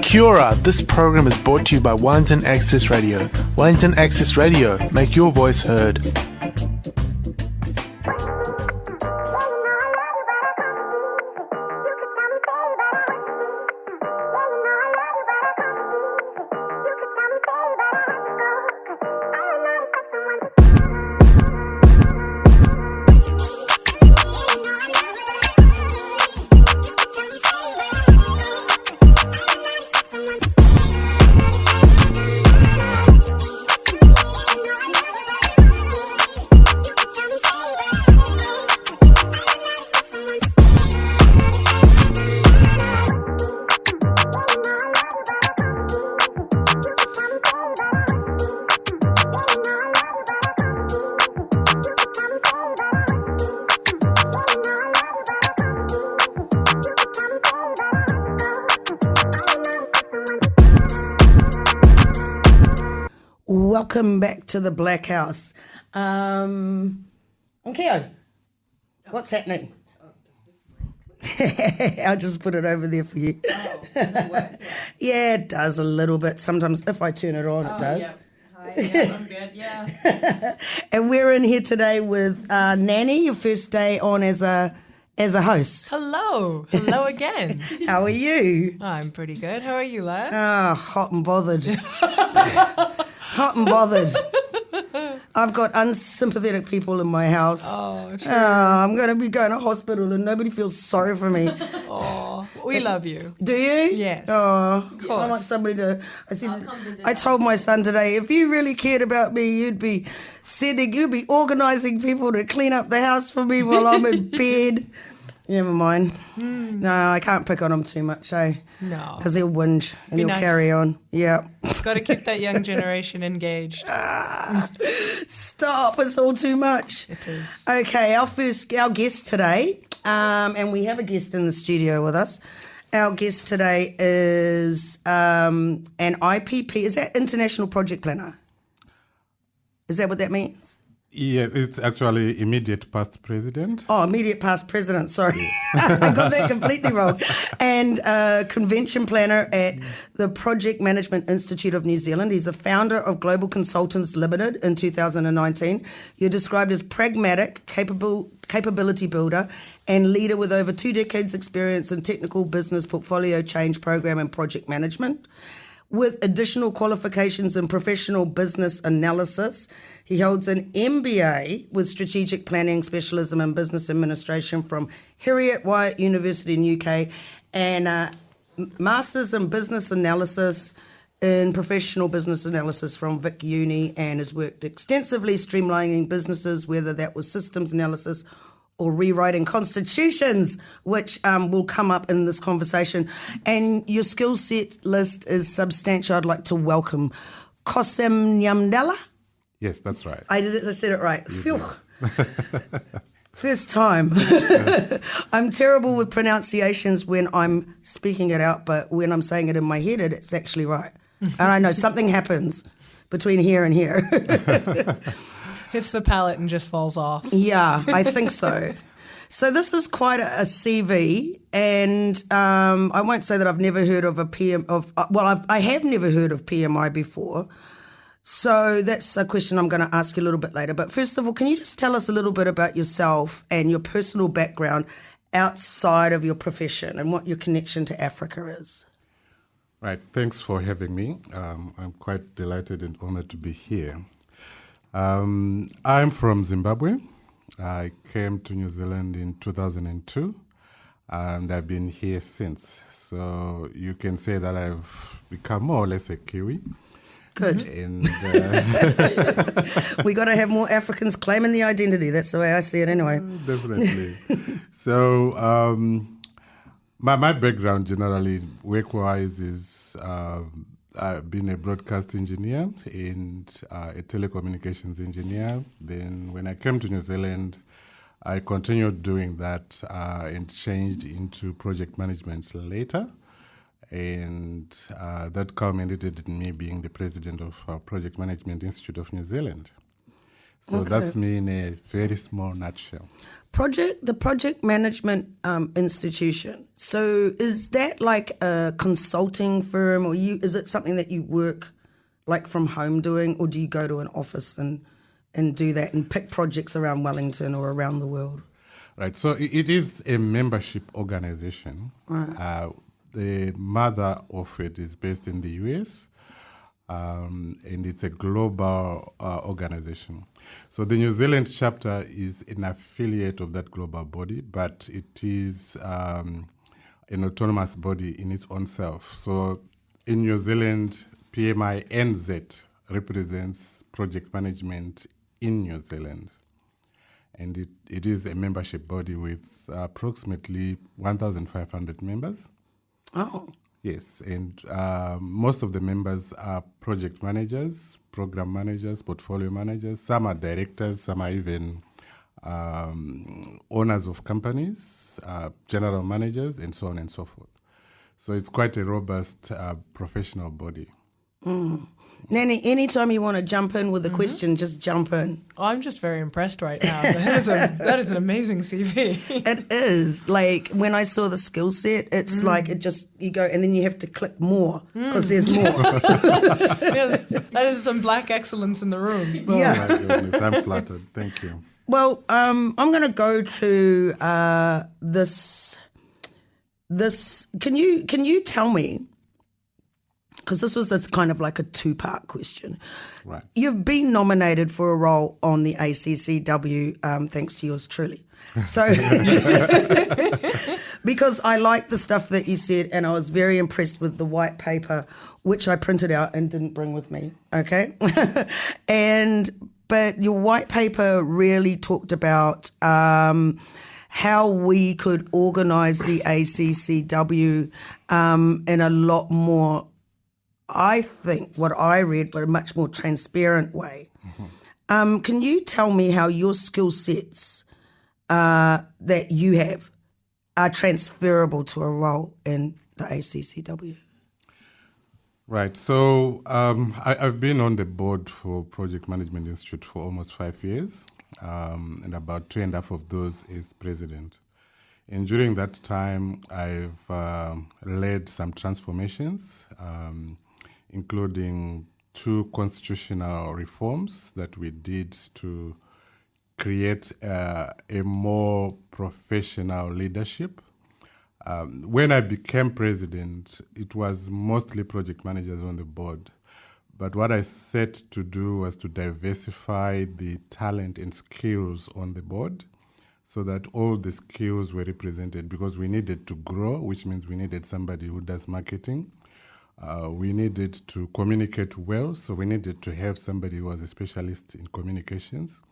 Kia ora, this program is brought to you by Wellington Access Radio. Wellington Access Radio, make your voice heard. Welcome back to the Blackhouse. Keo, what's happening? I'll just put it over there for you. Oh, does it work? Yeah, it does a little bit. Sometimes if I turn it on, it does. Yeah. Hi, yeah, I'm good, yeah. And we're in here today with Nanny, your first day on as a host. Hello again. How are you? I'm pretty good. How are you, lad? Hot and bothered. Hot and bothered. I've got unsympathetic people in my house. Oh, sure. I'm going to be going to hospital and nobody feels sorry for me. Oh, we love you. Do you? Yes. Oh, Of course. I want somebody to. I'll come visit I told my son today, if you really cared about me, you'd be organising people to clean up the house for me while I'm in bed. Never mind. No, I can't pick on him too much, eh? No. Because he'll whinge and he'll nice. carry on. Yeah. Got to keep that young generation engaged. Stop, it's all too much. It is. Okay, our guest today, and we have a guest in the studio with us. Our guest today is an IPP. Is that International Project Planner? Is that what that means? Yes, it's actually immediate past president. Oh, immediate past president, sorry. I got that completely wrong. And convention planner at the Project Management Institute of New Zealand. He's a founder of Global Consultants Limited in 2019. You're described as pragmatic, capability builder, and leader with over 2 decades experience in technical business portfolio change program and project management. With additional qualifications in professional business analysis, he holds an MBA with strategic planning specialism in business administration from Heriot-Watt University in UK and a master's in business analysis in professional business analysis from Vic Uni, and has worked extensively streamlining businesses, whether that was systems analysis or rewriting constitutions, which will come up in this conversation. And your skill set list is substantial. I'd like to welcome Kosam Nyamdela. Yes, that's right. I said it right. Phew. First time. I'm terrible with pronunciations when I'm speaking it out, but when I'm saying it in my head, it's actually right. And I know something happens between here and here. Hits the palate and just falls off. Yeah, I think so. So this is quite a CV, and I won't say that I've never heard of I have never heard of PMI before. So that's a question I'm going to ask you a little bit later. But first of all, can you just tell us a little bit about yourself and your personal background outside of your profession and what your connection to Africa is? Right. Thanks for having me. I'm quite delighted and honored to be here. I'm from Zimbabwe. I came to New Zealand in 2002, and I've been here since. So you can say that I've become more or less a Kiwi. Good. And we got to have more Africans claiming the identity. That's the way I see it anyway. Definitely. So my background generally, work-wise, is I've been a broadcast engineer and a telecommunications engineer. Then when I came to New Zealand, I continued doing that and changed into project management later. And that culminated in me being the president of Project Management Institute of New Zealand. So that's me in a very small nutshell. The Project Management Institution. So is that like a consulting firm, or is it something that you work like from home doing, or do you go to an office and do that and pick projects around Wellington or around the world? Right. So it is a membership organization. Right. The mother of it is based in the US, and it's a global organization. So the New Zealand chapter is an affiliate of that global body, but it is an autonomous body in its own self. So in New Zealand, PMI NZ represents project management in New Zealand. And it is a membership body with approximately 1,500 members. Oh. Yes, and most of the members are project managers, program managers, portfolio managers. Some are directors, some are even owners of companies, general managers, and so on and so forth. So it's quite a robust professional body. Nanny, anytime you want to jump in with a question, just jump in. I'm just very impressed right now. That is an amazing CV. It is. Like, when I saw the skill set, it's like it just, you go, and then you have to click more because there's more. Yes, that is some black excellence in the room. Yeah. Oh my goodness, I'm flattered. Thank you. Well, I'm going to go to this. Can you tell me, because this kind of like a two-part question. Right. You've been nominated for a role on the ACCW, thanks to yours truly. So, because I like the stuff that you said, and I was very impressed with the white paper, which I printed out and didn't bring with me, okay? But your white paper really talked about how we could organise the ACCW in a lot more, I think, what I read, but a much more transparent way. Mm-hmm. Can you tell me how your skill sets that you have are transferable to a role in the ACCW? Right. So I've been on the board for Project Management Institute for almost 5 years, and about 2.5 of those as president. And during that time, I've led some transformations, including 2 constitutional reforms that we did to create a more professional leadership. When I became president, it was mostly project managers on the board. But what I set to do was to diversify the talent and skills on the board so that all the skills were represented, because we needed to grow, which means we needed somebody who does marketing. We needed to communicate well, so we needed to have somebody who was a specialist in communications.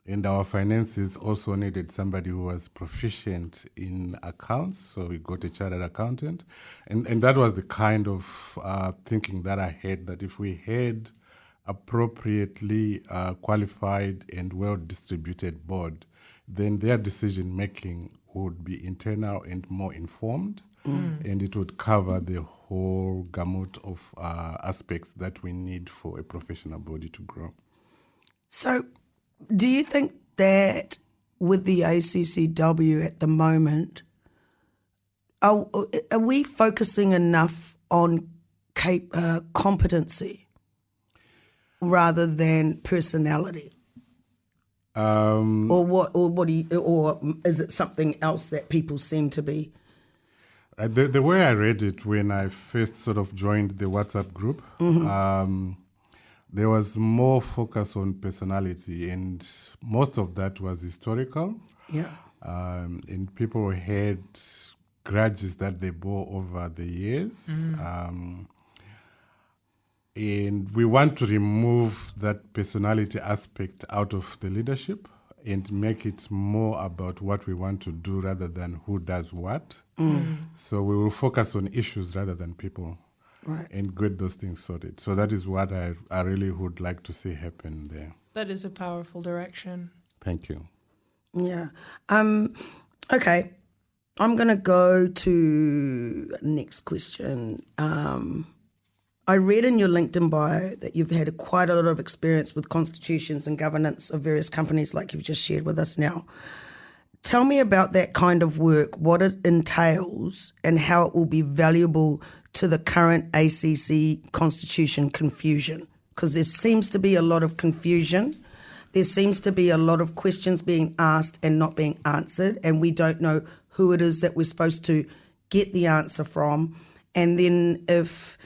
And our finances also needed somebody who was proficient in accounts, so we got a chartered accountant. And that was the kind of thinking that I had, that if we had appropriately qualified and well-distributed board, then their decision-making would be internal and more informed, and it would cover the whole gamut of aspects that we need for a professional body to grow. So, do you think that with the ACCW at the moment, are we focusing enough on competency rather than personality? Or is it something else that people seem to be? The way I read it when I first sort of joined the WhatsApp group, there was more focus on personality, and most of that was historical. Yeah. And people had grudges that they bore over the years. And we want to remove that personality aspect out of the leadership and make it more about what we want to do rather than who does what. So we will focus on issues rather than people. Right. And get those things sorted. So that is what I really would like to see happen there. That is a powerful direction. Thank you. Yeah. Okay. I'm going to go to next question. I read in your LinkedIn bio that you've had quite a lot of experience with constitutions and governance of various companies like you've just shared with us now. Tell me about that kind of work, what it entails and how it will be valuable to the current ACC constitution confusion. Because there seems to be a lot of confusion. There seems to be a lot of questions being asked and not being answered, and we don't know who it is that we're supposed to get the answer from. And then if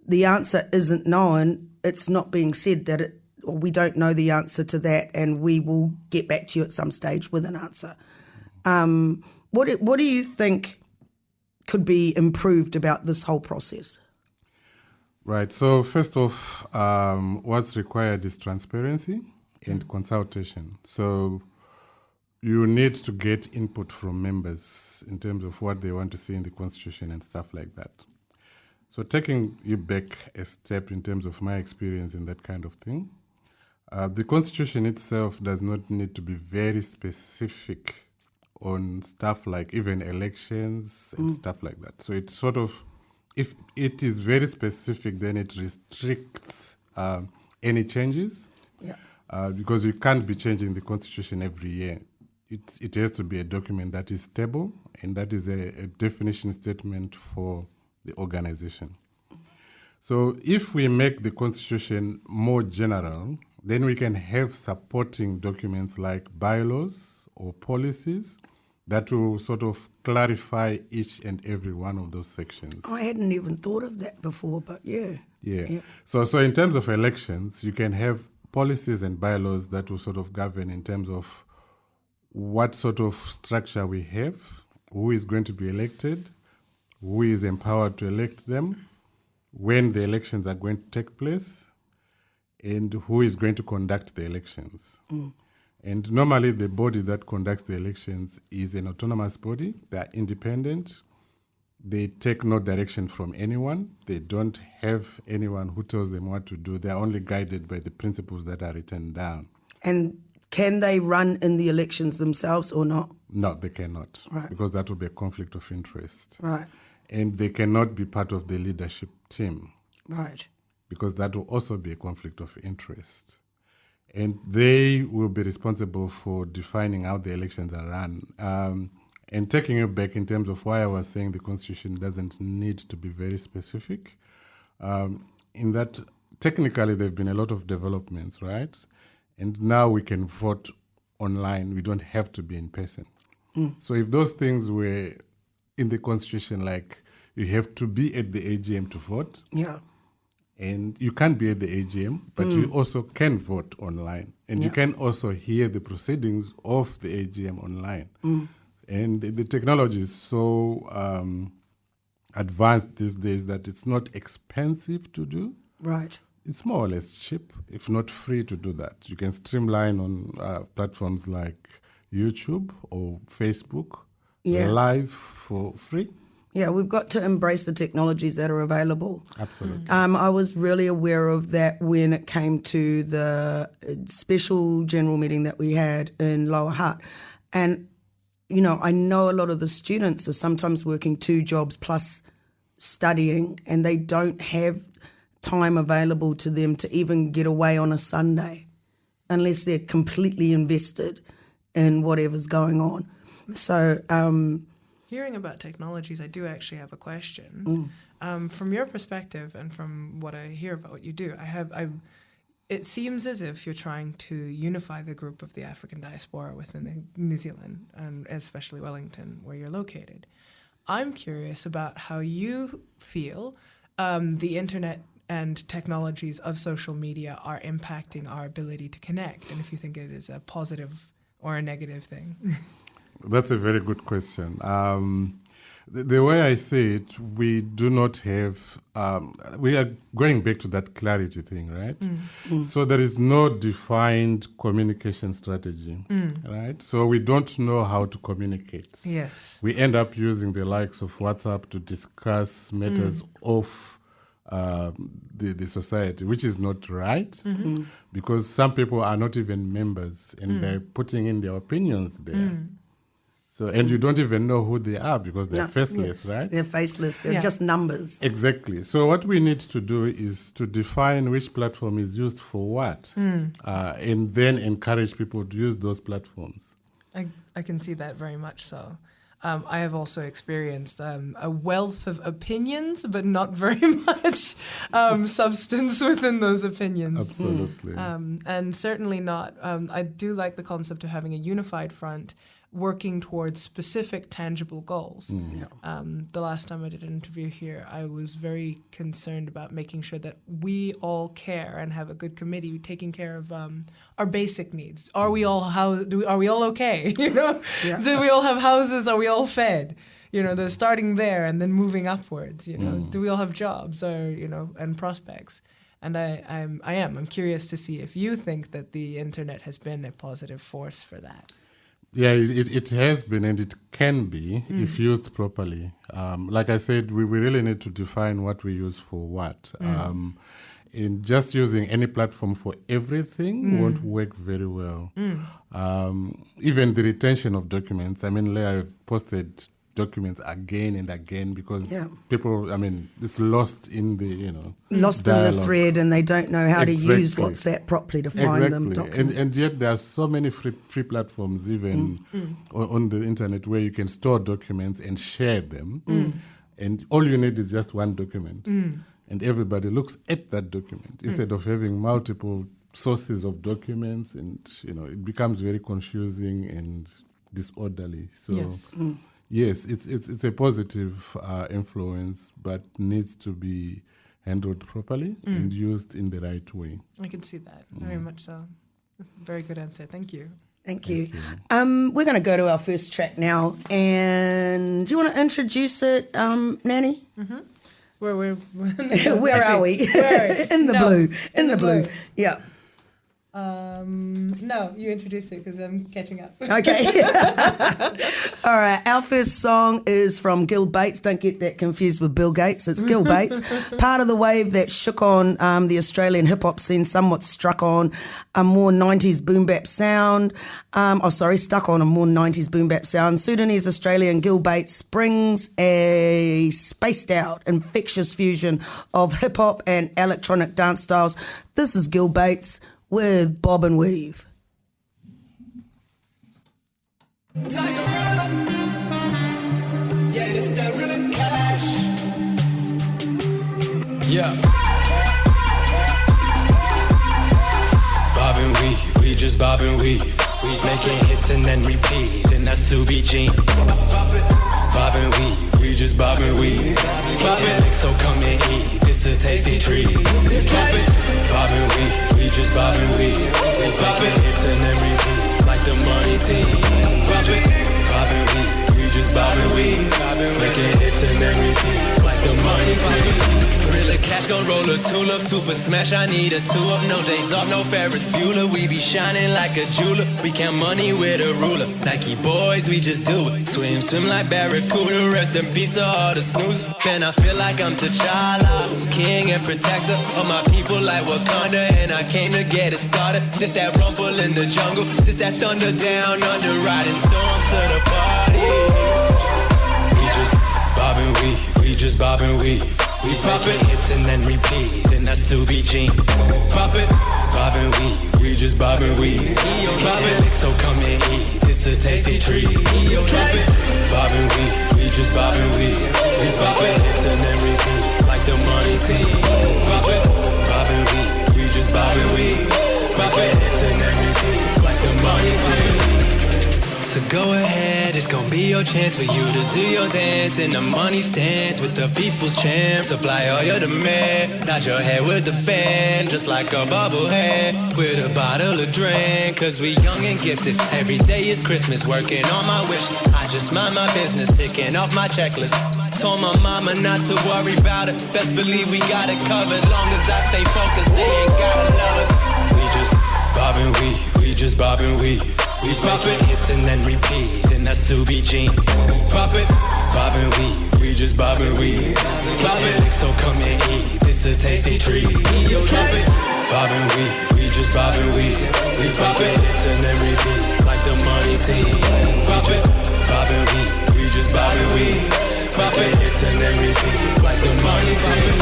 the answer isn't known, it's not being said that we don't know the answer to that, and we will get back to you at some stage with an answer. What do you think could be improved about this whole process? Right. So first off, what's required is transparency and consultation. So you need to get input from members in terms of what they want to see in the Constitution and stuff like that. So taking you back a step in terms of my experience in that kind of thing, the Constitution itself does not need to be very specific on stuff like even elections and stuff like that. So it's sort of, if it is very specific, then it restricts any changes. Yeah. Because you can't be changing the Constitution every year. It has to be a document that is stable, and that is a definition statement for the organization. So if we make the Constitution more general, then we can have supporting documents like bylaws or policies that will sort of clarify each and every one of those sections. I hadn't even thought of that before, but yeah. Yeah. So in terms of elections, you can have policies and bylaws that will sort of govern in terms of what sort of structure we have, who is going to be elected, who is empowered to elect them, when the elections are going to take place, and who is going to conduct the elections. And normally the body that conducts the elections is an autonomous body. They are independent. They take no direction from anyone. They don't have anyone who tells them what to do. They are only guided by the principles that are written down. And can they run in the elections themselves or not? No, they cannot, Right. because that would be a conflict of interest. Right, And they cannot be part of the leadership team, right. because that will also be a conflict of interest. And they will be responsible for defining how the elections are run. And taking you back in terms of why I was saying the Constitution doesn't need to be very specific, in that technically there have been a lot of developments, right? And now we can vote online. We don't have to be in person. So if those things were in the Constitution, like you have to be at the AGM to vote, Yeah. and you can't be at the AGM, but you also can vote online. And you can also hear the proceedings of the AGM online. And the technology is so advanced these days that it's not expensive to do. Right. It's more or less cheap, if not free, to do that. You can streamline on platforms like YouTube or Facebook live for free. Yeah, we've got to embrace the technologies that are available. Absolutely. I was really aware of that when it came to the special general meeting that we had in Lower Hutt. And, you know, I know a lot of the students are sometimes working 2 jobs plus studying, and they don't have time available to them to even get away on a Sunday unless they're completely invested in whatever's going on. So, Hearing about technologies, I do actually have a question. From your perspective and from what I hear about what you do, it seems as if you're trying to unify the group of the African diaspora within New Zealand, and especially Wellington, where you're located. I'm curious about how you feel the internet and technologies of social media are impacting our ability to connect, and if you think it is a positive or a negative thing. That's a very good question. The way I see it, we do not have, we are going back to that clarity thing, right? So there is no defined communication strategy, right? So we don't know how to communicate. Yes. We end up using the likes of WhatsApp to discuss matters of the society, which is not right, because some people are not even members and they're putting in their opinions there. So, and you don't even know who they are because they're faceless, right? They're faceless. They're just numbers. Exactly. So what we need to do is to define which platform is used for what, and then encourage people to use those platforms. I can see that very much so. I have also experienced a wealth of opinions, but not very much substance within those opinions. Absolutely. And certainly not. I do like the concept of having a unified front working towards specific tangible goals. The last time I did an interview here, I was very concerned about making sure that we all care and have a good committee taking care of our basic needs. Are we all are we all okay? You know, do we all have houses? Are we all fed? You know, they're starting there and then moving upwards. You know, do we all have jobs or and prospects? And I'm curious to see if you think that the internet has been a positive force for that. Yeah, it has been and it can be if used properly. Like I said, we really need to define what we use for what. In just using any platform for everything won't work very well. Even the retention of documents. I mean, I've posted documents again and again because people, it's lost in the, lost dialogue. in the thread, and they don't know how to use WhatsApp properly to find them documents. And yet there are so many free platforms even on the internet where you can store documents and share them. And all you need is just one document. And everybody looks at that document instead of having multiple sources of documents, and it becomes very confusing and disorderly. So yes, it's a positive influence, but needs to be handled properly and used in the right way. I can see that very much so. Very good answer. Thank you. Thank you. We're going to go to our first track now, and do you want to introduce it, Nanny? Where are we? In the blue. Yeah. No, you introduce it because I'm catching up. Okay. All right. Our first song is from Gil Bates. Don't get that confused with Bill Gates. It's Gil Bates. Part of the wave that shook on the Australian hip-hop scene, somewhat struck on a more 90s boom-bap sound. Stuck on a more 90s boom-bap sound. Sudanese-Australian Gil Bates brings a spaced-out, infectious fusion of hip-hop and electronic dance styles. This is Gil Bates with Bob and Weave. Yeah, this that real cash. Yeah. Bob and weave, we just bob and weave. We making hits and then repeat, and that's Subi jeans. Bob and weave, we just bob and weave. Bob and so come and eat, this a tasty treat. Bob and weave, we just bob and weave. We making hits and then repeat, like the money team. Bob and weave, we just bob and weave. Making hits and then repeat, like the money team. Gorilla Cash gon' roll a tulip, super smash, I need a two-up. No days off, no Ferris Bueller. We be shining like a jeweler, we count money with a ruler. Nike boys, we just do it. Swim like Barracuda, rest in peace to all the snooze. Then I feel like I'm T'Challa, king and protector of my people like Wakanda. And I came to get it started. This that rumble in the jungle, this that thunder down under, riding storms to the party. We just bob and weave, we just bob and weave. We poppin' hits and then repeat, and that's Subi jeans. Pop it, bob and weave, we just bob and weave. Pop it, so come and eat, it's a tasty treat. Pop it, bob and weave, we just bob and weave. We poppin' hits and then repeat, like the money team. Pop it, bob and weave, we just bob and weave. Poppin' hits and then repeat, like the money team. So go ahead, it's gonna be your chance for you to do your dance in the money stands with the people's champ. Supply all your demand, nod your head with the band, just like a bobblehead with a bottle of drink. Cause we young and gifted, every day is Christmas, working on my wish. I just mind my business, ticking off my checklist. Told my mama not to worry about it, best believe we got it covered. Long as I stay focused, they ain't gotta love us. We just bob and weave, we just bob and weave. We poppin' hits and then repeat, and that's Subi jeans. Pop it, bob and weave, we we just bobbing weed. Bobbing, so come and eat. This a tasty treat. Bobbing we just bobbing weed. We bobbing hits and then repeat like the money team. We just bobbing we just bobbing weed. Bobbing hits and then repeat like the money team.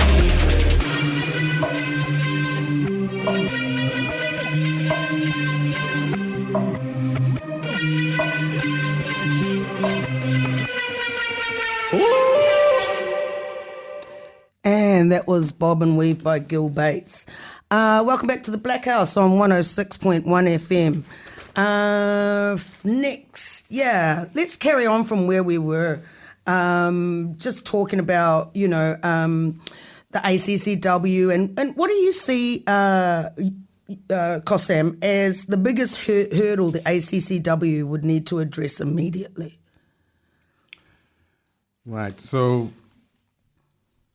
And that was Bob and Weave by Gil Bates. Welcome back to the Blackhouse on 106.1 FM. Next, let's carry on from where we were. Just talking about, the ACCW and what do you see, Kosam, as the biggest hurdle the ACCW would need to address immediately? Right, so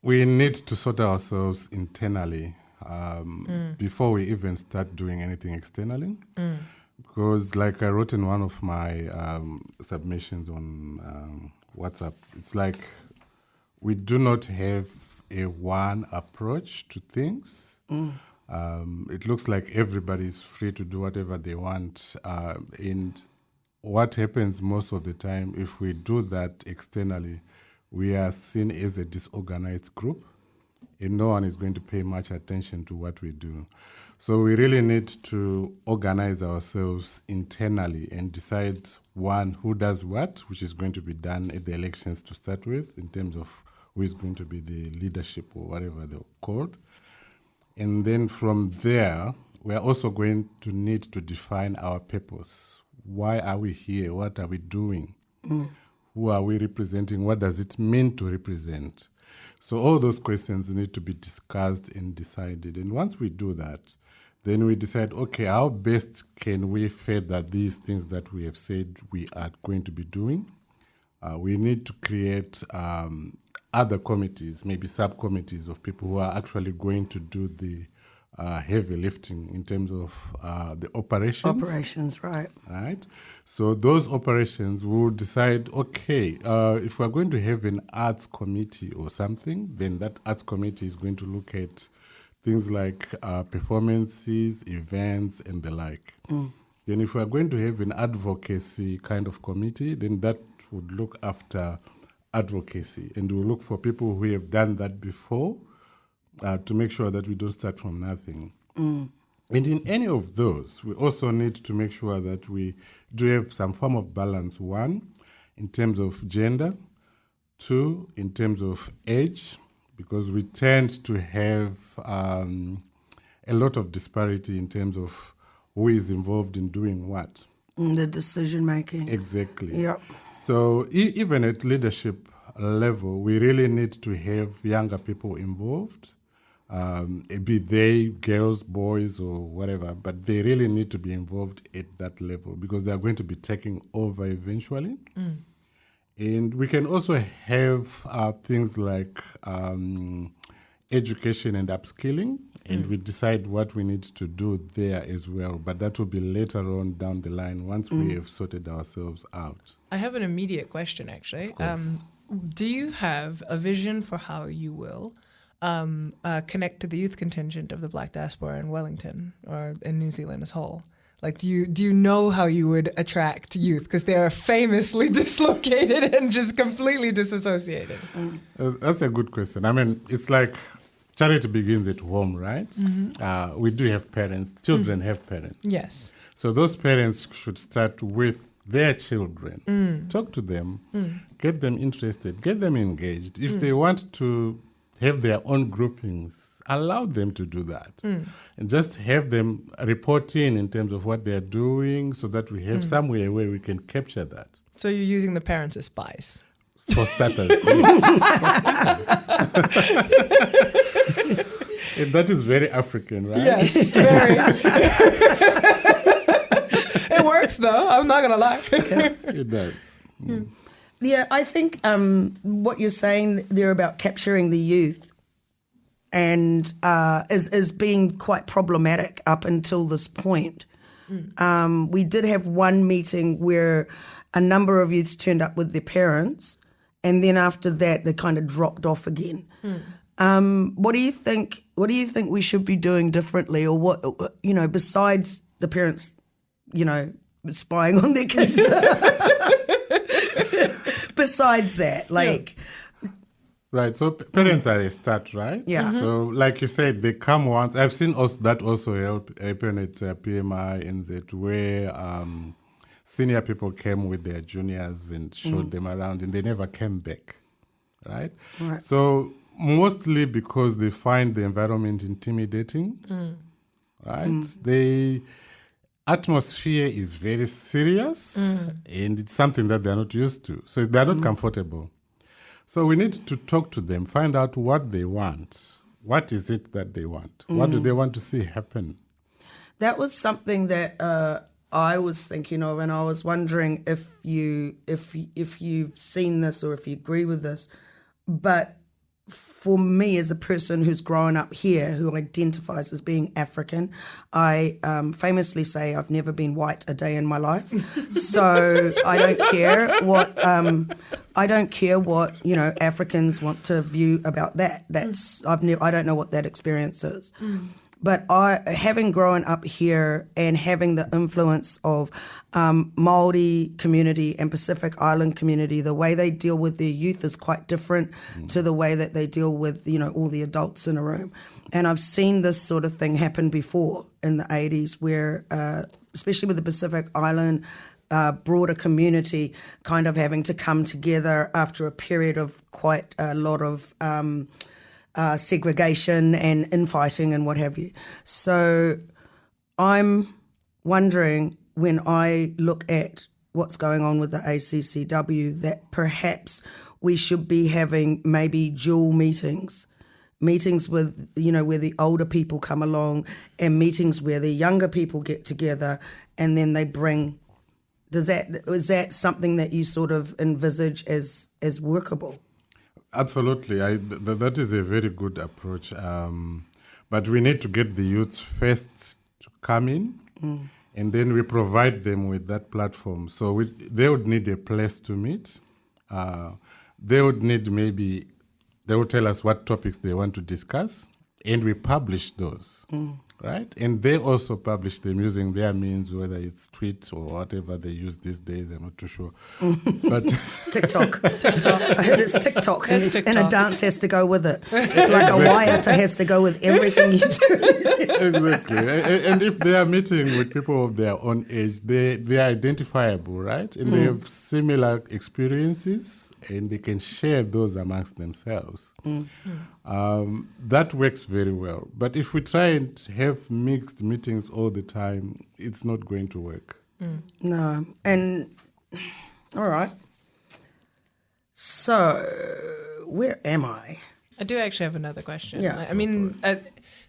we need to sort ourselves internally before we even start doing anything externally. Because like I wrote in one of my submissions on WhatsApp, it's like we do not have a one approach to things. It looks like everybody's free to do whatever they want. And what happens most of the time, if we do that externally, we are seen as a disorganized group, and no one is going to pay much attention to what we do. So we really need to organize ourselves internally and decide, one, who does what, which is going to be done at the elections to start with, in terms of who is going to be the leadership or whatever they're called. And then from there, we are also going to need to define our purpose. Why are we here? What are we doing? Who are we representing? What does it mean to represent? So all those questions need to be discussed and decided. And once we do that, then we decide, okay, how best can we further these things that we have said we are going to be doing? We need to create other committees, maybe subcommittees of people who are actually going to do the heavy lifting in terms of the operations. Operations, right. Right. So those operations will decide, okay, if we're going to have an arts committee or something, then that arts committee is going to look at things like performances, events, and the like. Then if we're going to have an advocacy kind of committee, then that would look after advocacy, and we'll look for people who have done that before, to make sure that we don't start from nothing. And in any of those, we also need to make sure that we do have some form of balance. One, in terms of gender. Two, in terms of age, because we tend to have a lot of disparity in terms of who is involved in doing what. The decision making. Exactly. Yep. So even at leadership level, we really need to have younger people involved. Be they girls, boys, or whatever, but they really need to be involved at that level because they are going to be taking over eventually. And we can also have things like education and upskilling, and we decide what we need to do there as well. But that will be later on down the line once we have sorted ourselves out. I have an immediate question, actually. Of course. Do you have a vision for how you will connect to the youth contingent of the Black diaspora in Wellington or in New Zealand as a whole? Like, do you know how you would attract youth? Because they are famously dislocated and just completely disassociated. That's a good question. I mean, it's like charity begins at home, right? We do have parents. Children have parents. Yes. So those parents should start with their children. Talk to them, get them interested, get them engaged. If they want to have their own groupings, allow them to do that. And just have them report in terms of what they're doing so that we have somewhere where we can capture that. So you're using the parents as spies? For starters. And that is very African, right? Yes, very. It works, though. I'm not going to lie. It does. Yeah, I think what you're saying there about capturing the youth and is being quite problematic up until this point. We did have one meeting where a number of youths turned up with their parents and then after that they kind of dropped off again. What do you think? What do you think we should be doing differently, or what, besides the parents, spying on their kids? Besides that, like. Right, so parents are a start, right? Yeah. So, like you said, they come once. I've seen that also happen at PMI in that where senior people came with their juniors and showed them around, and they never came back, right? Right. So, mostly because they find the environment intimidating, right? The atmosphere is very serious, and it's something that they're not used to. So, they're not comfortable. So we need to talk to them, find out what they want. What is it that they want? What do they want to see happen? That was something that I was thinking of, and I was wondering if you've seen this or if you agree with this. But for me, as a person who's grown up here, who identifies as being African, I famously say I've never been white a day in my life. So I don't care what Africans want to view about that. I don't know what that experience is. But having grown up here and having the influence of Māori community and Pacific Island community, the way they deal with their youth is quite different to the way that they deal with, all the adults in a room. And I've seen this sort of thing happen before in the 80s where, especially with the Pacific Island broader community kind of having to come together after a period of quite a lot of segregation and infighting and what have you. So I'm wondering, when I look at what's going on with the ACCW, that perhaps we should be having maybe dual meetings with, where the older people come along, and meetings where the younger people get together, and then they bring. Is that something that you sort of envisage as workable? Absolutely. That is a very good approach. But we need to get the youth first to come in, and then we provide them with that platform. So they would need a place to meet. They would need they would tell us what topics they want to discuss, and we publish those. Right? And they also publish them using their means, whether it's tweet or whatever they use these days. I'm not too sure. But TikTok. I heard it's TikTok, and a dance has to go with it. Like a wire has to go with everything you do. Exactly. And if they are meeting with people of their own age, they are identifiable, right? And they have similar experiences, and they can share those amongst themselves. That works very well. But if we try and have mixed meetings all the time, it's not going to work. No. And, all right. So, where am I? I do actually have another question. Yeah. I mean,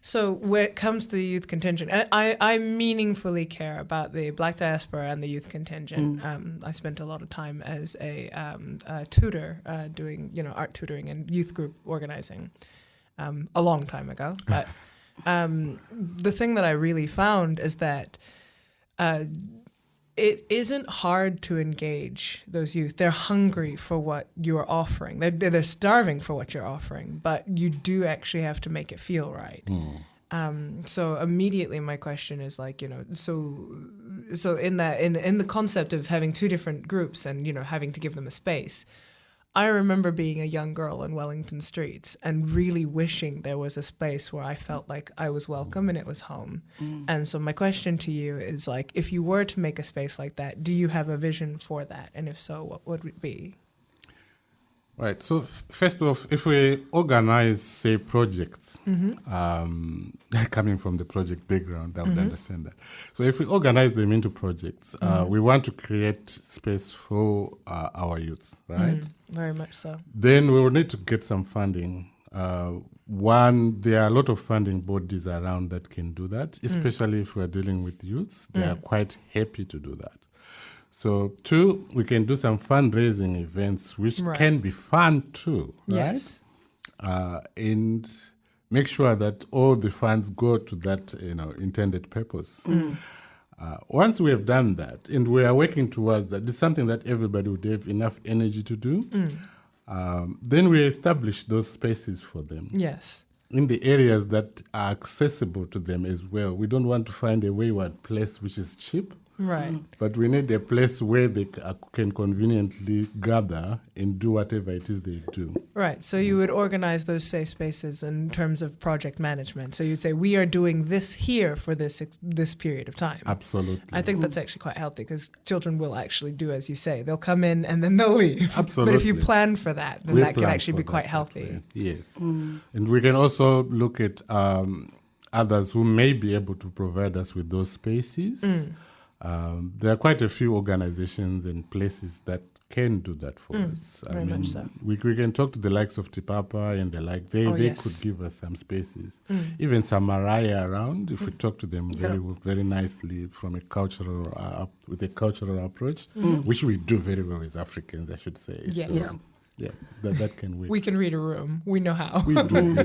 so when it comes to the youth contingent, I meaningfully care about the Black diaspora and the youth contingent. I spent a lot of time as a tutor doing, art tutoring and youth group organizing a long time ago. But the thing that I really found is that it isn't hard to engage those youth. They're hungry for what you're offering. They're starving for what you're offering, but you do actually have to make it feel right. So immediately my question is like, so in the concept of having two different groups and, having to give them a space, I remember being a young girl in Wellington streets and really wishing there was a space where I felt like I was welcome and it was home. And so my question to you is like, if you were to make a space like that, do you have a vision for that? And if so, what would it be? Right. So first off, if we organize, say, projects, coming from the project background, I would understand that. So if we organize them into projects, we want to create space for our youth, right? Very much so. Then we will need to get some funding. One, there are a lot of funding bodies around that can do that, especially if we're dealing with youths. They are quite happy to do that. So, two, we can do some fundraising events, which can be fun too, right? Yes. And make sure that all the funds go to that, intended purpose. Once we have done that, and we are working towards that, it's something that everybody would have enough energy to do. Then we establish those spaces for them. Yes. In the areas that are accessible to them as well. We don't want to find a wayward place which is cheap. Right. But we need a place where they can conveniently gather and do whatever it is they do. Right. So you would organize those safe spaces in terms of project management. So you'd say, we are doing this here for this period of time. Absolutely. I think that's actually quite healthy because children will actually do as you say. They'll come in and then they'll leave. Absolutely. But if you plan for that, then that can actually be quite healthy. Yes. And we can also look at others who may be able to provide us with those spaces. There are quite a few organizations and places that can do that for us. Very much so. We can talk to the likes of Tipapa and the like. They could give us some spaces. Even Samaria around, if we talk to them very nicely from a cultural with a cultural approach, which we do very well as Africans, I should say. Yes. So, that can work. We can read a room. We know how. We do.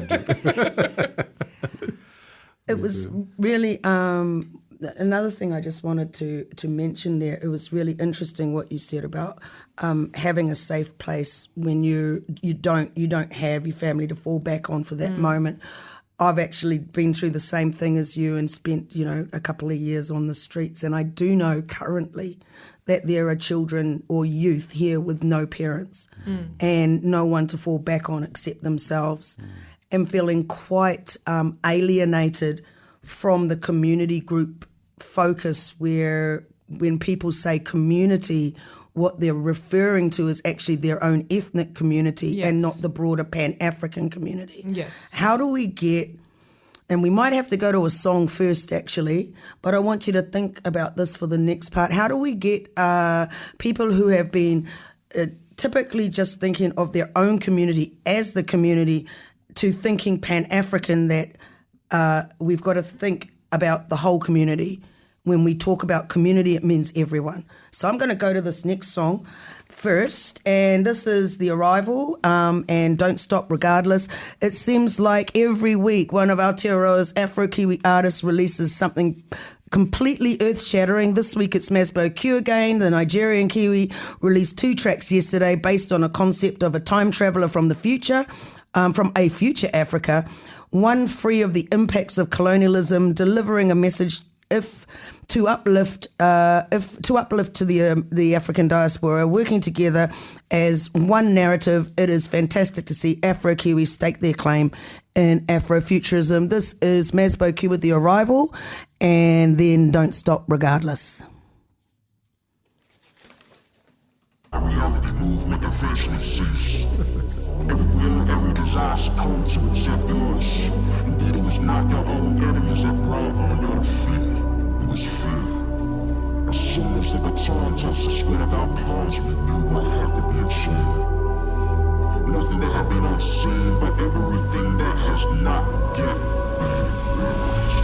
It was really another thing I just wanted to mention there. It was really interesting what you said about having a safe place when you don't have your family to fall back on for that moment. I've actually been through the same thing as you and spent a couple of years on the streets, and I do know currently that there are children or youth here with no parents and no one to fall back on except themselves, and feeling quite alienated from the community group focus, where when people say community, what they're referring to is actually their own ethnic community and not the broader Pan-African community. Yes. How do we get, and we might have to go to a song first actually, but I want you to think about this for the next part. How do we get people who have been typically just thinking of their own community as the community to thinking Pan-African, that we've got to think about the whole community. When we talk about community, it means everyone. So I'm going to go to this next song first, and this is The Arrival and Don't Stop Regardless. It seems like every week one of Aotearoa's Afro-Kiwi artists releases something completely earth-shattering. This week it's Masbo Q again. The Nigerian Kiwi released 2 tracks yesterday based on a concept of a time traveller from the future, from a future Africa, one free of the impacts of colonialism, delivering a message to uplift to the African diaspora, working together as one narrative. It is fantastic to see Afro-Kiwis stake their claim in Afrofuturism. This is Masbo Q with The Arrival, and then Don't Stop Regardless. Reality movement eventually cease. Every will, every desire succumb to accept yours. Indeed, it was not your own enemies that brought on your defeat. It was fear. As soon as the baton touched the sweat of our palms, we knew what had to be achieved. Nothing that had been unseen, but everything that has not yet been realized.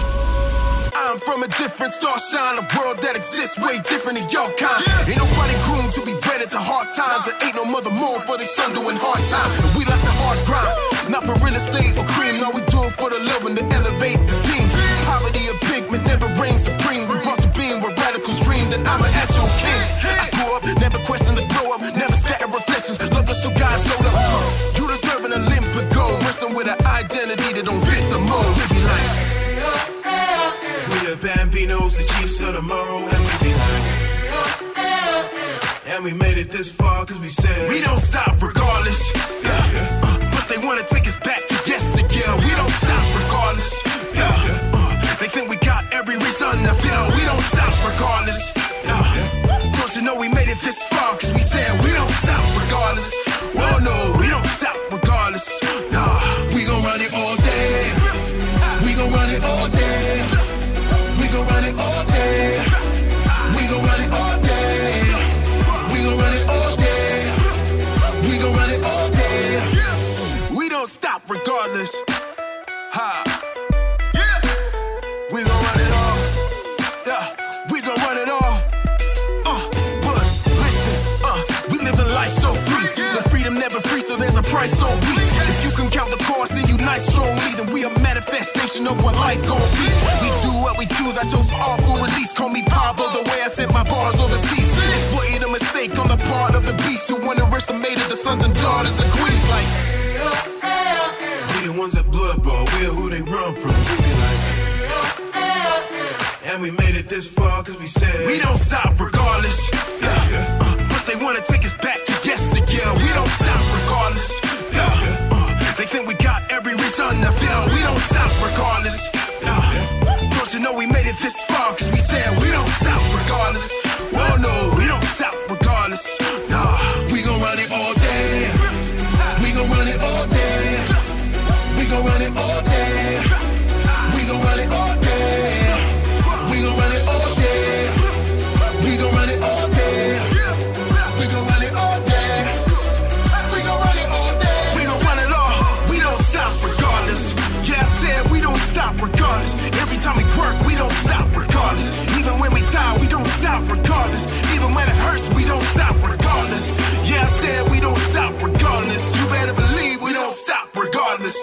I'm from a different star shine, a world that exists way different than your kind. Ain't nobody groomed to be bred into hard times, and ain't no mother moon for their son doing hard time. And we like the hard grind, not for real estate or cream. No, we do it for the love and to elevate the teams. Poverty of pigment never reigns supreme. We brought to being where radicals dreamed that I'm an actual king. I grew up, never questioned the glow up, never scatter reflections. Love us so God showed up. You deserve an Olympic gold, wrestling with an identity that don't fit the mold. We be like, we the Bambinos, the chiefs of tomorrow, and we be like, and we made it this far cause we said we don't stop regardless. But they wanna take us back to yesteryear. We don't stop regardless. They think we got every reason to feel. We don't stop regardless. Don't you know we made it this far cause we said we don't stop regardless. Oh no, we don't stop regardless. Nah, we gon' run it all day. We gon' run it all day. We gon' run it all day. We gon' run it all day. We gon' run it all day. We gon' run it all day. We don't stop regardless. Ha. Yeah. We gon' run it all. Yeah. We gon' run it all. But listen, we living life so free. The freedom never free, so there's a price so we. If you can count the cost and unite strongly, then we a manifestation of what life gon' be. We do what we choose. I chose awful release. Call me Pablo, the way I sent my bars overseas. Exploited a mistake. mistake on the part of the beast who underestimated the sons and daughters of queens. Like, we the ones that blood ball, we're who they run from. We be like, and we made it this far cause we said we don't stop regardless. But they wanna take us back to yesteryear. We don't stop regardless. They think we got every reason to fail. We don't stop regardless. Don't you know we made it this far cause we said we don't stop regardless. Well, no, we don't stop regardless. Nah, we gon' run it all day. We gon' run it all day. We gon' run it all day. We gon' run it all day. We gon' run it all day. We gon' run it all day. We gon' run it all day. We gon' run it all day. We gon' run it all. We don't stop regardless. Yeah, I said we don't stop regardless. Every time we work, we don't stop regardless. Even when we die, we don't stop regardless. Even when it hurts, we don't stop regardless. Yeah, I said we don't stop regardless. You better believe we don't stop regardless.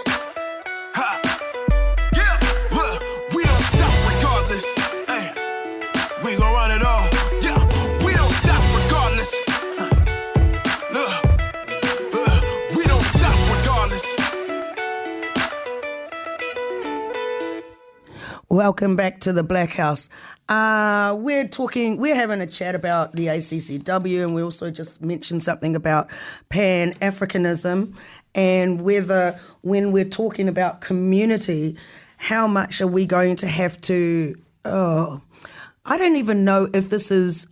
Ha. Yeah, look, we don't stop regardless. Hey, we gon' run it all. Yeah, we don't stop regardless. Look, we don't stop regardless. Welcome back to the Blackhouse. We're having a chat about the ACCW, and we also just mentioned something about Pan-Africanism and whether, when we're talking about community, how much are we going to have to, I don't even know if this is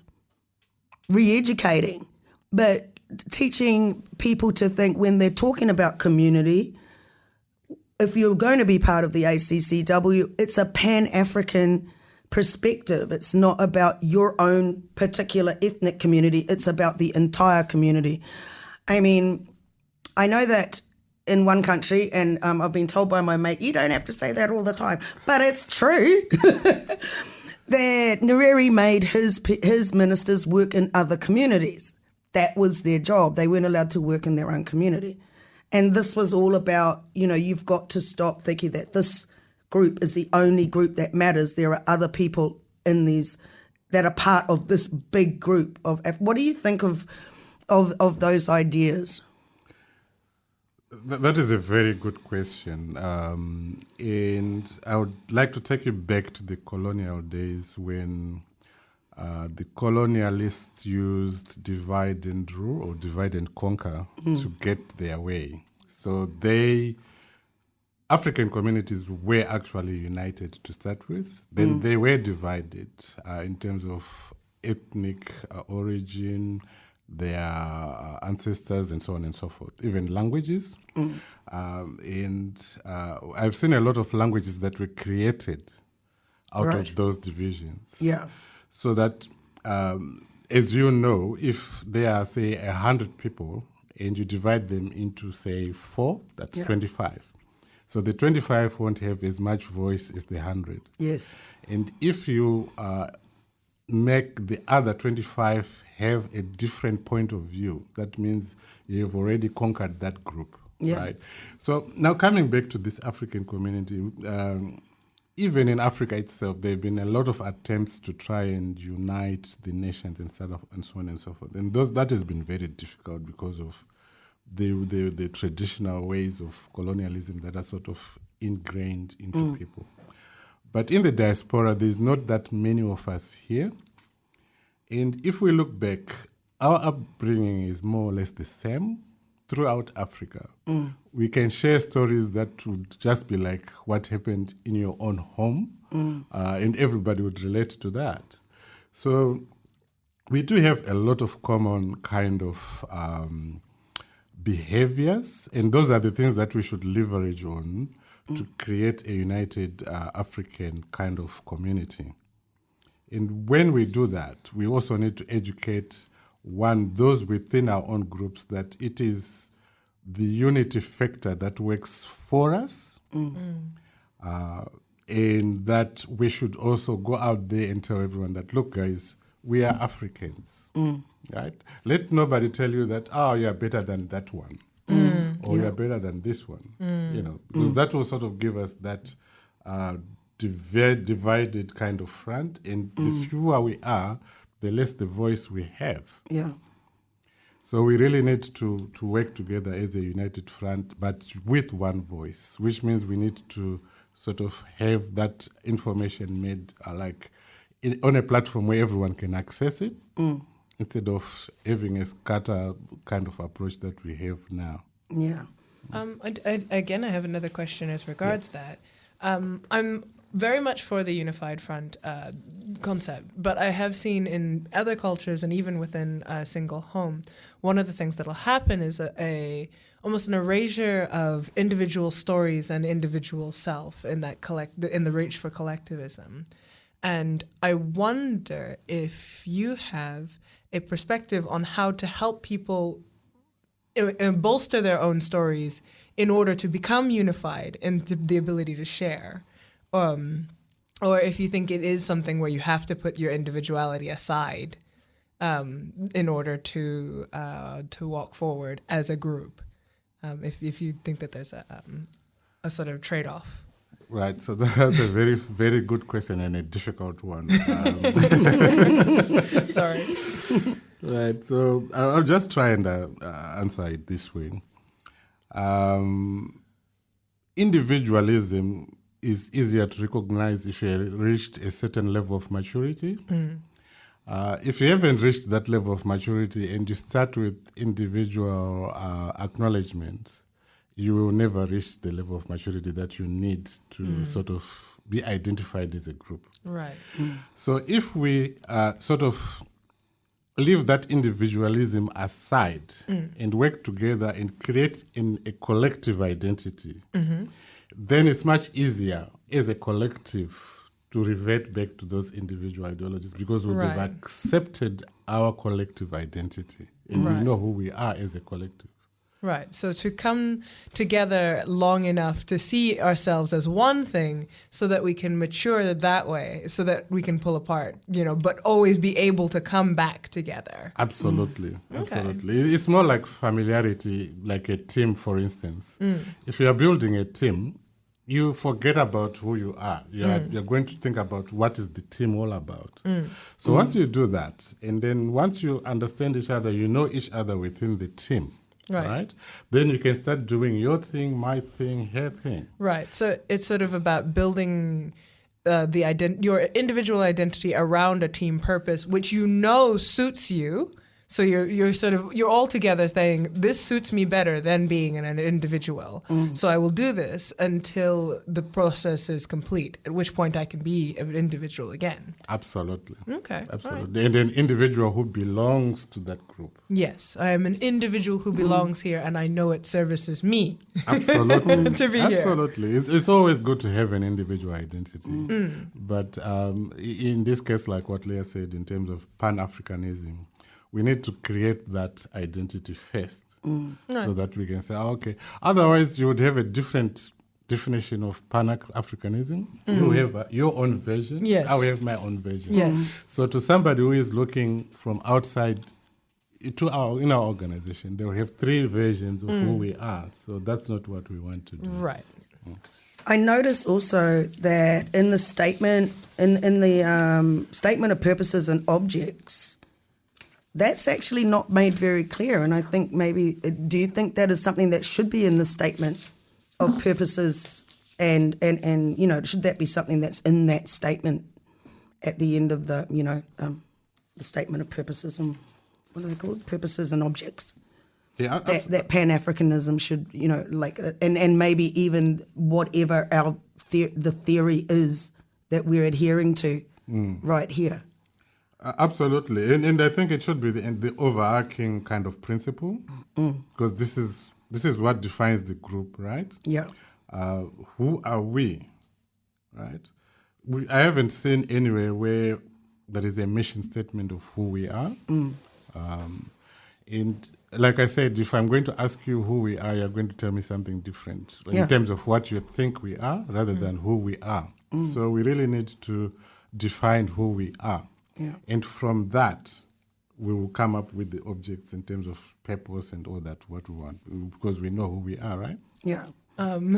re-educating, but teaching people to think when they're talking about community, if you're going to be part of the ACCW, it's a Pan-African perspective. It's not about your own particular ethnic community. It's about the entire community. I mean, I know that in one country, and I've been told by my mate, you don't have to say that all the time, but it's true, that Nyerere made his ministers work in other communities. That was their job. They weren't allowed to work in their own community. And this was all about, you've got to stop thinking that this group is the only group that matters. There are other people in these that are part of this big group of. What do you think of those ideas? That is a very good question. And I would like to take you back to the colonial days when the colonialists used divide and rule or divide and conquer to get their way. So African communities were actually united to start with. Then they were divided in terms of ethnic origin, their ancestors, and so on and so forth, even languages. And I've seen a lot of languages that were created out of those divisions. Yeah. So that, as you know, if there are, say, 100 people and you divide them into, say, 4, that's 25. So the 25 won't have as much voice as the 100. Yes. And if you make the other 25 have a different point of view, that means you've already conquered that group, right? So now coming back to this African community, even in Africa itself, there have been a lot of attempts to try and unite the nations and so on and so forth. And that has been very difficult because of the traditional ways of colonialism that are sort of ingrained into people. But in the diaspora, there's not that many of us here. And if we look back, our upbringing is more or less the same throughout Africa. We can share stories that would just be like what happened in your own home, and everybody would relate to that. So we do have a lot of common kind of behaviors, and those are the things that we should leverage on to create a united African kind of community. And when we do that, we also need to educate those within our own groups that it is the unity factor that works for us, and that we should also go out there and tell everyone that, look, guys, we are Africans, right? Let nobody tell you that, you are better than that one, or you are better than this one, because that will sort of give us that divided kind of front, and the fewer we are, the less the voice we have. Yeah. So we really need to work together as a united front, but with one voice, which means we need to sort of have that information made on a platform where everyone can access it, instead of having a scatter kind of approach that we have now. Yeah. Again, I have another question as regards that. I'm very much for the unified front concept, but I have seen in other cultures and even within a single home, one of the things that will happen is almost an erasure of individual stories and individual self in the reach for collectivism. And I wonder if you have a perspective on how to help people bolster their own stories in order to become unified in the ability to share. Or if you think it is something where you have to put your individuality aside in order to walk forward as a group. If you think that there's a sort of trade-off. Right, so that's a very, very good question and a difficult one. Sorry. Right, so I'll just try and answer it this way. Individualism is easier to recognize if you reached a certain level of maturity. If you haven't reached that level of maturity and you start with individual acknowledgement, you will never reach the level of maturity that you need to sort of be identified as a group. Right. So if we sort of leave that individualism aside and work together and create a collective identity, then it's much easier as a collective to revert back to those individual ideologies because we have accepted our collective identity and we know who we are as a collective. Right. So to come together long enough to see ourselves as one thing so that we can mature that way, so that we can pull apart, but always be able to come back together. Absolutely. Absolutely. It's more like familiarity, like a team, for instance. If you are building a team, you forget about who you are. You're going to think about what is the team all about. So once you do that, and then once you understand each other, you know each other within the team. Right. Then you can start doing your thing, my thing, her thing. Right. So it's sort of about building your individual identity around a team purpose, which suits you. So you're all together saying, this suits me better than being an individual. So I will do this until the process is complete, at which point I can be an individual again. Absolutely. Okay. Absolutely. Right. And an individual who belongs to that group. Yes, I am an individual who belongs here, and I know it services me. Absolutely. to be here. Absolutely. It's always good to have an individual identity. But in this case, like what Leah said, in terms of Pan-Africanism, we need to create that identity first so that we can say, okay. Otherwise, you would have a different definition of Pan-Africanism. You have your own version. Yes. I will have my own version. Yes. So to somebody who is looking from outside in our organization, they will have three versions of who we are. So that's not what we want to do. Right. I noticed also that in the statement, in the statement of purposes and objects, that's actually not made very clear. And I think do you think that is something that should be in the statement of purposes and should that be something that's in that statement at the end of the statement of purposes and what are they called? Purposes and objects. Yeah, that Pan-Africanism should, and maybe even whatever the theory is that we're adhering to right here. Absolutely, and I think it should be the overarching kind of principle, because this is what defines the group, right? Yeah. Who are we, right? I haven't seen anywhere where there is a mission statement of who we are, and like I said, if I'm going to ask you who we are, you're going to tell me something different in terms of what you think we are, rather than who we are. So we really need to define who we are. Yeah. And from that, we will come up with the objects in terms of purpose and all that, what we want, because we know who we are, right? Yeah. That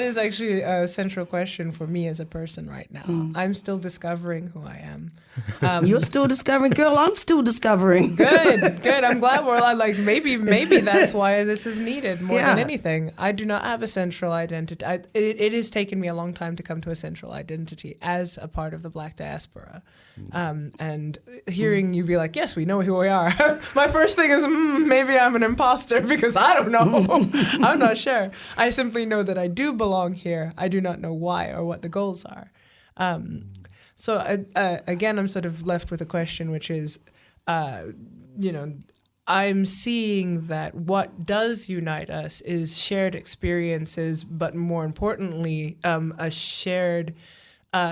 is actually a central question for me as a person right now. I'm still discovering who I am. You're still discovering, girl. I'm still discovering. Good. I'm glad we're like maybe that's why this is needed more than anything. I do not have a central identity. It has taken me a long time to come to a central identity as a part of the Black diaspora. And hearing you be like, yes, we know who we are. My first thing is maybe I'm an imposter because I don't know. I'm not sure. I simply know that I do belong here. I do not know why or what the goals are. So again, I'm sort of left with a question, which is, I'm seeing that what does unite us is shared experiences, but more importantly, a shared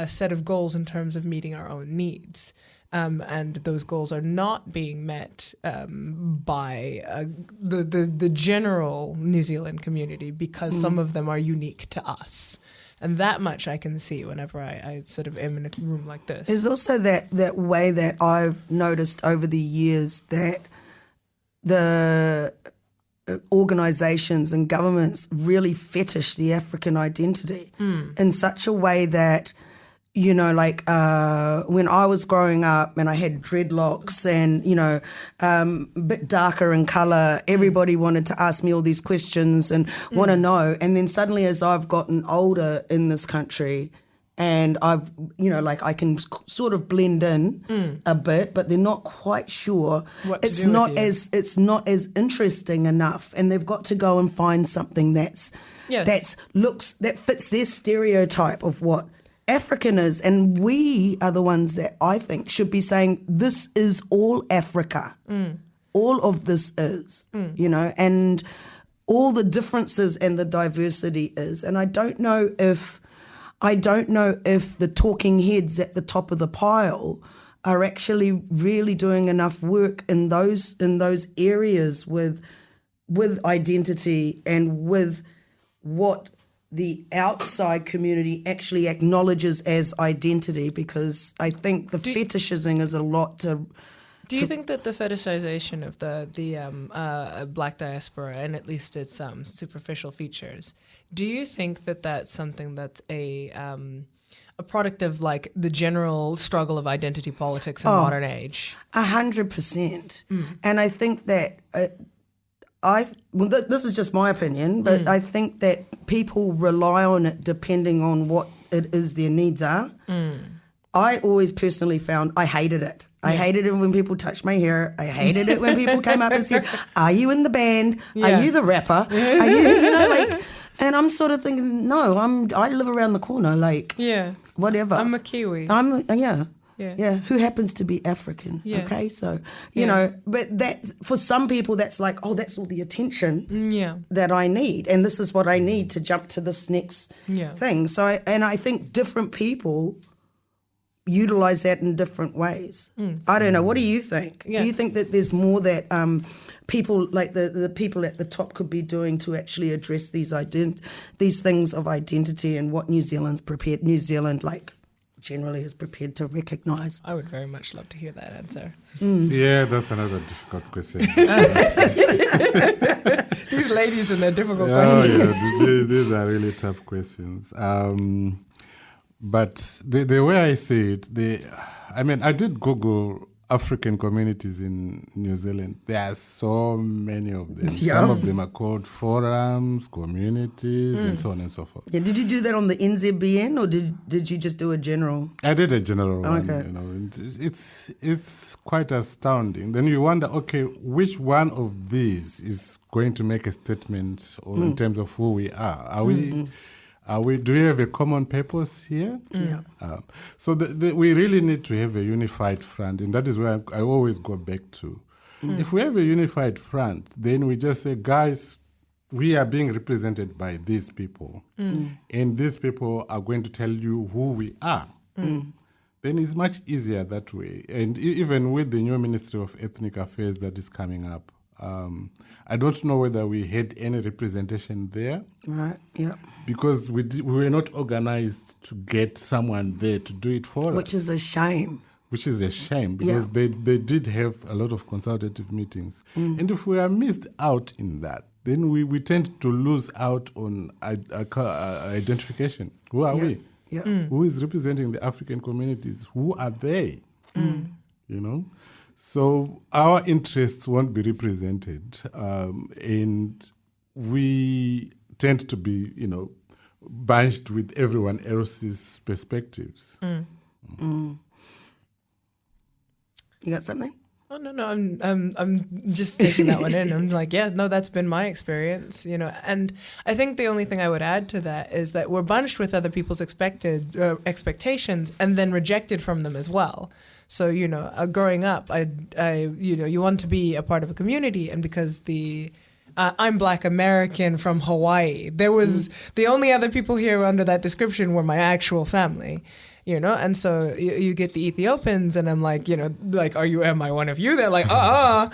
set of goals in terms of meeting our own needs. And those goals are not being met by the general New Zealand community because some of them are unique to us. And that much I can see whenever I sort of am in a room like this. There's also that way that I've noticed over the years that the organisations and governments really fetish the African identity in such a way that, when I was growing up and I had dreadlocks and, a bit darker in colour, everybody wanted to ask me all these questions and want to know. And then suddenly as I've gotten older in this country and I've, I can sort of blend in a bit, but they're not quite sure. It's not as interesting enough, and they've got to go and find something that fits their stereotype of what African is, and we are the ones that I think should be saying this is all Africa. All of this is, and all the differences and the diversity is. And I don't know if the talking heads at the top of the pile are actually really doing enough work in those areas with identity and with what the outside community actually acknowledges as identity, because I think the fetishizing is a lot to... Do you think that the fetishization of the Black diaspora, and at least its superficial features, do you think that that's something that's a product of like the general struggle of identity politics in modern age? 100%. And I think that... this is just my opinion, but I think that people rely on it depending on what it is their needs are. I always personally found I hated it. I hated it when people touched my hair. I hated it when people came up and said, "Are you in the band? Are you the rapper? Are you And I'm sort of thinking, no, I live around the corner, whatever. I'm a Kiwi. Yeah, who happens to be African, okay? So, but that's, for some people, that's like, oh, that's all the attention that I need, and this is what I need to jump to this next thing. So, I think different people utilize that in different ways. I don't know. What do you think? Do you think that there's more that people, like the people at the top, could be doing to actually address these things of identity and what New Zealand generally is prepared to recognise? I would very much love to hear that answer. Yeah, that's another difficult question. These ladies and their difficult questions. Yeah, these are really tough questions. But the way I see it, I did Google African communities in New Zealand. There are so many of them. Some of them are called forums, communities, and so on and so forth. Yeah, did you do that on the NZBN, or did you just do a general? I did a general one. It's quite astounding. Then you wonder, okay, which one of these is going to make a statement in terms of who we are? Do we have a common purpose here? Yeah. So we really need to have a unified front, and that is where I always go back to. If we have a unified front, then we just say, guys, we are being represented by these people, and these people are going to tell you who we are. Then it's much easier that way. And even with the new Ministry of Ethnic Affairs that is coming up, I don't know whether we had any representation there. Right, yeah. Because we were not organized to get someone there to do it for us. Which is a shame. Because they did have a lot of consultative meetings. And if we are missed out in that, then we tend to lose out on identification. Who are we? Yeah. Who is representing the African communities? Who are they? You know? So our interests won't be represented, and we tend to be, bunched with everyone else's perspectives. You got something? Oh no, I'm just taking that one in. I'm like, yeah, no, that's been my experience, And I think the only thing I would add to that is that we're bunched with other people's expectations and then rejected from them as well. So growing up, you want to be a part of a community, and because I'm Black American from Hawaii, there was the only other people here under that description were my actual family. And so you get the Ethiopians, and I'm like, am I one of you? They're like, Yeah.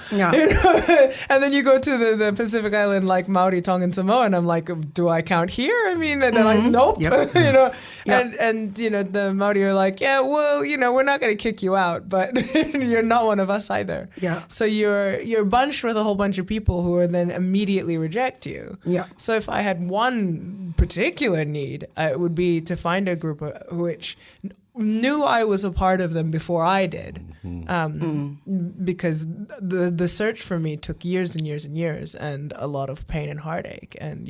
And then you go to the Pacific Island, like Maori, Tongan, Samoa, and I'm like, do I count here? I mean, and they're like, nope. Yep. And the Maori are like, yeah, well, we're not going to kick you out, but you're not one of us either. Yeah. So you're bunched with a whole bunch of people who are then immediately reject you. Yeah. So if I had one particular need, it would be to find a group which knew I was a part of them before I did, because the search for me took years and years and years, and a lot of pain and heartache, and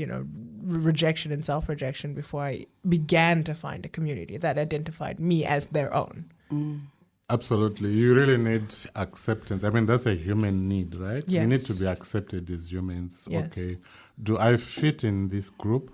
rejection and self-rejection before I began to find a community that identified me as their own. Absolutely. You really need acceptance. I mean, that's a human need, right? Yes. We need to be accepted as humans. Yes. Okay. Do I fit in this group?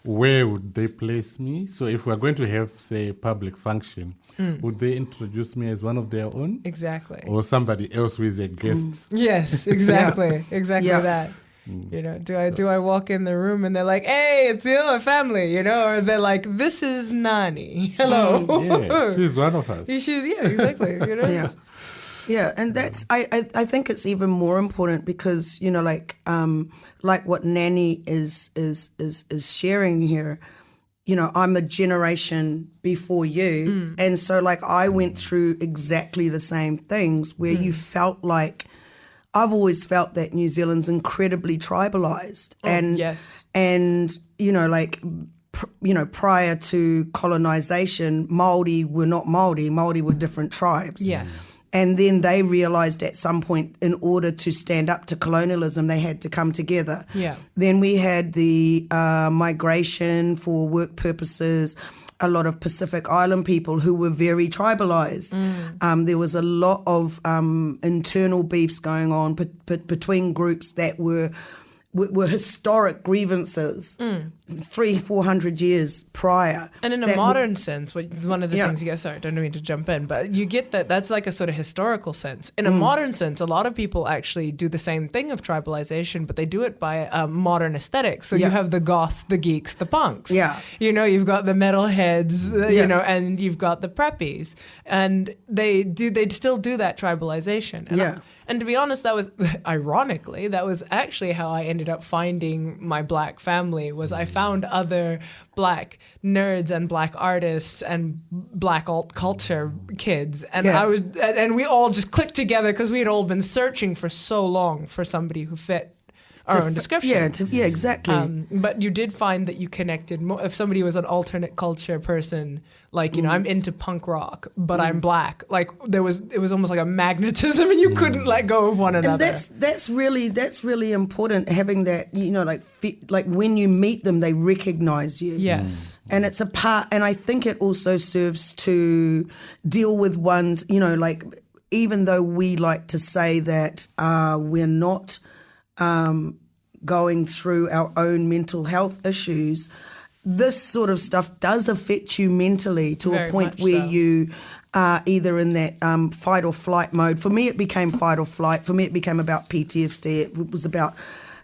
Where would they place me? So if we're going to have, say, a public function, would they introduce me as one of their own? Exactly. Or somebody else who is a guest? Yes, exactly. Exactly Yeah. that. Do I walk in the room and they're like, hey, it's your family, or they're like, this is Nani. Hello. Yeah, she's one of us. Exactly. Yeah. Yeah, and that's I think it's even more important because like what Nani is sharing here. I'm a generation before you, and so like I went through exactly the same things where you felt like I've always felt that New Zealand's incredibly tribalized, and prior to colonization, Māori were not Māori. Māori were different tribes. Yes. And then they realised at some point, in order to stand up to colonialism, they had to come together. Yeah. Then we had the migration for work purposes, a lot of Pacific Island people who were very tribalised. There was a lot of internal beefs going on between groups that were historic grievances 300-400 years prior. And in a modern sense, one of the things you get, sorry, don't mean to jump in, but you get that's like a sort of historical sense. In a modern sense, a lot of people actually do the same thing of tribalization, but they do it by modern aesthetics. So you have the goth, the geeks, the punks. Yeah. You've got the metalheads, and you've got the preppies. And they'd still do that tribalization. And to be honest, that was, ironically, that was actually how I ended up finding my Black family, was I found other Black nerds and Black artists and Black alt culture kids. And and we all just clicked together because we had all been searching for so long for somebody who fit our own description. Yeah, exactly. But you did find that you connected more. If somebody was an alternate culture person, like, I'm into punk rock, but I'm Black. Like it was almost like a magnetism, and you couldn't let go of one another. And that's really important, having that, like when you meet them, they recognize you. Yes. And it's a part, and I think it also serves to deal with one's, like, even though we like to say that we're not going through our own mental health issues, this sort of stuff does affect you mentally to Very a point much where so. you are either in that fight or flight mode. For me, it became fight or flight. For me, it became about PTSD. It was about,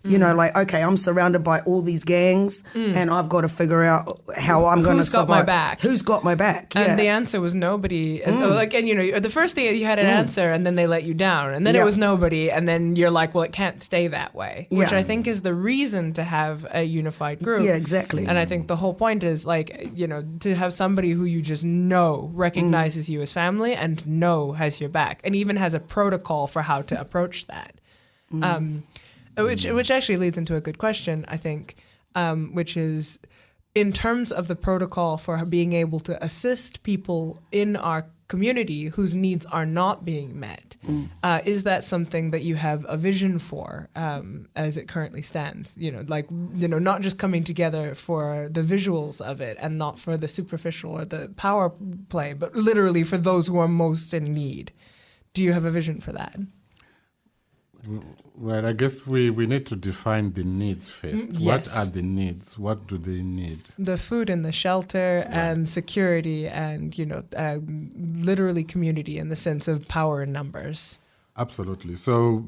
like, okay, I'm surrounded by all these gangs and I've got to figure out how I'm going to survive. Who's got my back? Who's got my back? And the answer was nobody. And the first thing you had an answer, and then they let you down, and then it was nobody, and then you're like, well, it can't stay that way, which I think is the reason to have a unified group. Yeah, exactly. And I think the whole point is, like, to have somebody who you just know recognizes you as family and has your back, and even has a protocol for how to approach that. Which actually leads into a good question, I think, which is in terms of the protocol for being able to assist people in our community whose needs are not being met. Is that something that you have a vision for as it currently stands? Not just coming together for the visuals of it and not for the superficial or the power play, but literally for those who are most in need. Do you have a vision for that? Well, I guess we need to define the needs first. Yes. What are the needs? What do they need? The food and the shelter and security and, literally community in the sense of power in numbers. Absolutely. So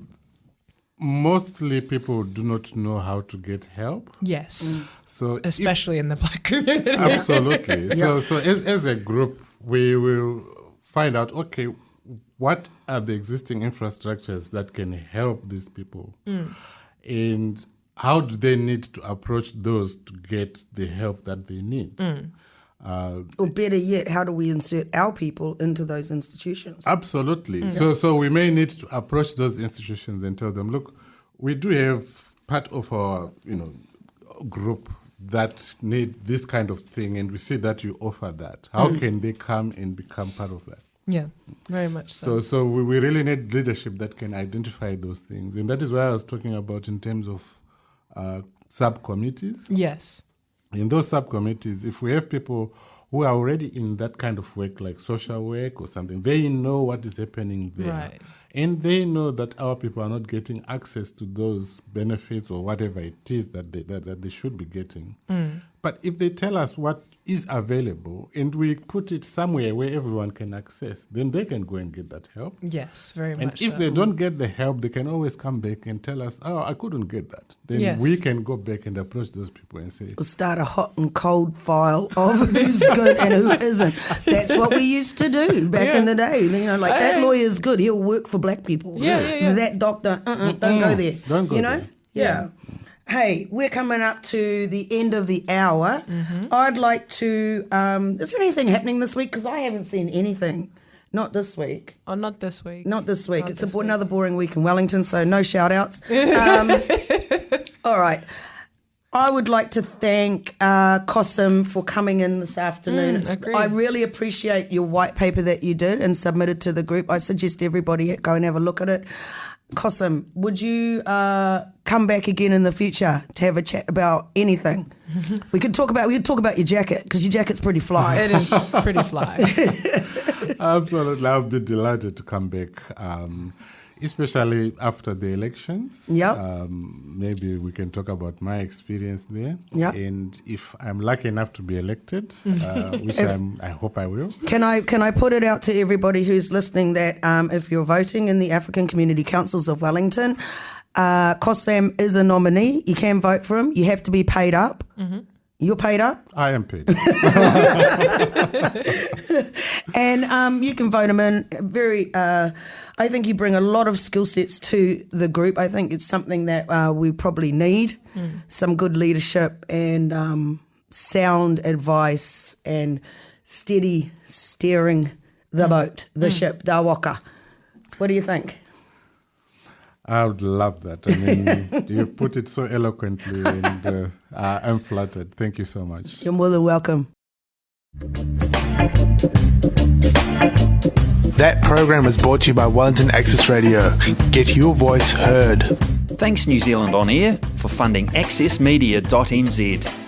mostly people do not know how to get help. Yes. So especially in the Black community. Absolutely. So as a group, we will find out, okay, what are the existing infrastructures that can help these people? And how do they need to approach those to get the help that they need? Or better yet, how do we insert our people into those institutions? Absolutely. So we may need to approach those institutions and tell them, look, we do have part of our group that need this kind of thing, and we see that you offer that. How can they come and become part of that? Yeah, very much so. So we really need leadership that can identify those things. And that is why I was talking about in terms of subcommittees. Yes. In those subcommittees, if we have people who are already in that kind of work, like social work or something, they know what is happening there. Right. And they know that our people are not getting access to those benefits or whatever it is that they should be getting. But if they tell us what is available and we put it somewhere where everyone can access, then they can go and get that help. Yes, very much. And if they don't get the help, they can always come back and tell us, oh, I couldn't get that. Then we can go back and approach those people and say, We'll start a hot and cold file of who's good and who isn't. That's what we used to do back in the day. That lawyer's good. He'll work for black people. Yeah. That doctor, don't go there. Don't go there. Yeah. Hey, we're coming up to the end of the hour. I'd like to... is there anything happening this week? Because I haven't seen anything. Not this week. Oh, not this week. Not this week. Not It's this week. Another boring week in Wellington, so no shout-outs. All right. I would like to thank Kosam for coming in this afternoon. Agreed. I really appreciate your white paper that you did and submitted to the group. I suggest everybody go and have a look at it. Kosam, would you come back again in the future to have a chat about anything? We could talk about your jacket, because your jacket's pretty fly. It is pretty fly. absolutely, I'll be delighted to come back, especially after the elections. Yep. Maybe we can talk about my experience there. Yep. And if I'm lucky enough to be elected, which I hope I will. Can I put it out to everybody who's listening that if you're voting in the African Community Councils of Wellington, Kosam is a nominee. You can vote for him. You have to be paid up. You're paid up? I am paid. And you can vote him in. I think you bring a lot of skill sets to the group. I think it's something that we probably need. Some good leadership and sound advice and steady steering the boat, the ship, the waka. What do you think? I would love that. I mean, you put it so eloquently, and I'm flattered. Thank you so much. You're more than welcome. That program was brought to you by Wellington Access Radio. Get your voice heard. Thanks New Zealand On Air for funding accessmedia.nz.